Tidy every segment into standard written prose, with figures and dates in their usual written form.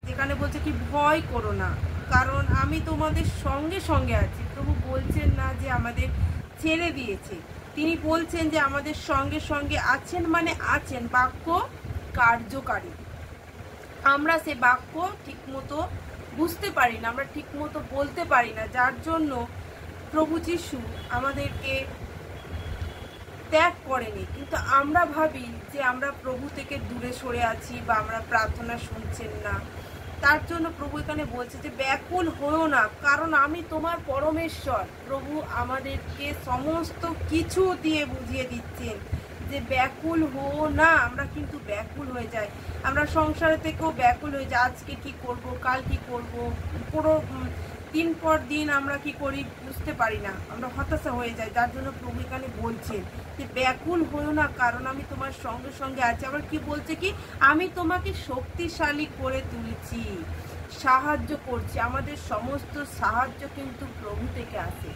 যেখানে বলছে কি ভয় করো না, কারণ আমি তোমাদের সঙ্গে সঙ্গে আছি। প্রভু বলছেন না যে আমাদের ছেড়ে দিয়েছে, তিনি বলছেন যে আমাদের সঙ্গে সঙ্গে আছেন, মানে আছেন, বাক্য কার্যকারী। আমরা সে বাক্য ঠিকমতো বুঝতে পারি না, আমরা ঠিকমতো বলতে পারি না, যার জন্য প্রভু যিশু আমাদেরকে ত্যাগ করেনি। কিন্তু আমরা ভাবি যে আমরা প্রভু থেকে দূরে সরে আছি বা আমরা প্রার্থনা শুনছেন না। তার জন্য প্রভু এখানে বলছে যে ব্যাকুল হও না, কারণ আমি তোমার পরমেশ্বর। প্রভু আমাদেরকে সমস্ত কিছু দিয়ে বুঝিয়ে দিচ্ছেন যে ব্যাকুল হও না। আমরা কিন্তু ব্যাকুল হয়ে যাই, আমরা সংসারে থেকেও ব্যাকুল হয়ে যাই, আজকে কি করব, কাল কি করব, পুরো দিন পর দিন আমরা কি করি বুঝতে পারি না, আমরা হতাশা হয়ে যাই। যার জন্য প্রভু এখানে বলছেন যে ব্যাকুল হও না, কারণ আমি তোমার সঙ্গে সঙ্গে আছি। আবার কি বলছে কি, আমি তোমাকে শক্তিশালী করে তুলছি, সাহায্য করছি। আমাদের সমস্ত সাহায্য কিন্তু প্রভু থেকে আসে,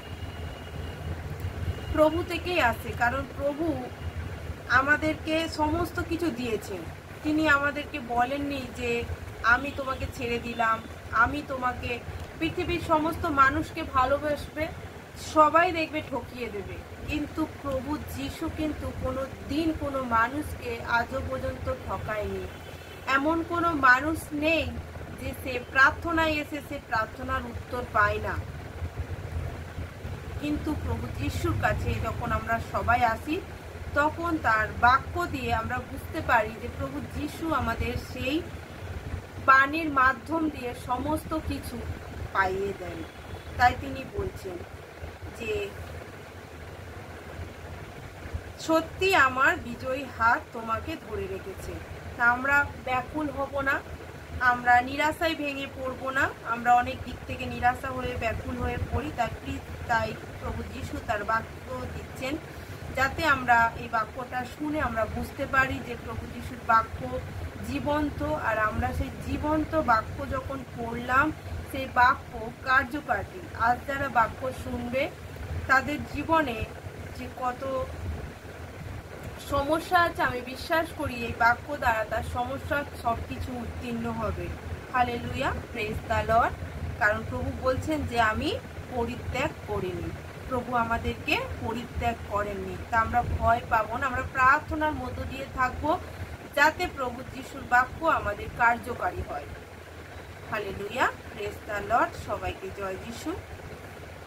প্রভু থেকেই আসে, কারণ প্রভু আমাদেরকে সমস্ত কিছু দিয়েছেন। তিনি আমাদেরকে বলেননি যে আমি তোমাকে ছেড়ে দিলাম, আমি তোমাকে, পৃথিবীর সমস্ত মানুষকে ভালোবাসবে, সবাই দেখবে ঠকিয়ে দেবে, কিন্তু প্রভু যিশু কিন্তু কোনো দিন কোনো মানুষকে আজও পর্যন্ত ঠকায়নি। এমন কোনো মানুষ নেই যে সে প্রার্থনায় এসে সে প্রার্থনার উত্তর পায় না। কিন্তু প্রভু যিশুর কাছে যখন আমরা সবাই আসি, তখন তার বাক্য দিয়ে আমরা বুঝতে পারি যে প্রভু যিশু আমাদের সেই বাণীর মাধ্যম দিয়ে সমস্ত কিছু পাইয়ে দেন। তাই তিনি বলছেন যে সত্যি আমার বিজয়ী হাত তোমাকে ধরে রেখেছে। তা আমরা ব্যাকুল হব না, আমরা নিরাশায় ভেঙে পড়বো না। আমরা অনেক দিক থেকে নিরাশা হয়ে ব্যাকুল হয়ে পড়ি, তাই প্রভু যিশু তার বাক্য দিচ্ছেন যাতে আমরা এই বাক্যটা শুনে আমরা বুঝতে পারি যে প্রভু যিশুর বাক্য জীবন্ত, আর আমরা সেই জীবন্ত বাক্য যখন পড়লাম সেই বাক্য কার্যকারী। আজ যারা বাক্য শুনবে তাদের জীবনে যে কত সমস্যা আছে, আমি বিশ্বাস করি এই বাক্য দ্বারা তার সমস্যা সবকিছু উত্তীর্ণ হবে। Hallelujah, praise the Lord. কারণ প্রভু বলছেন যে আমি পরিত্যাগ করিনি, প্রভু আমাদেরকে পরিত্যাগ করেননি। তা আমরা ভয় পাবো না, আমরা প্রার্থনার মধ্য দিয়ে থাকবো যাতে প্রভু যিশুর বাক্য আমাদের কার্যকারী হয়। Hallelujah, praise the Lord. সবাইকে জয় যিশু।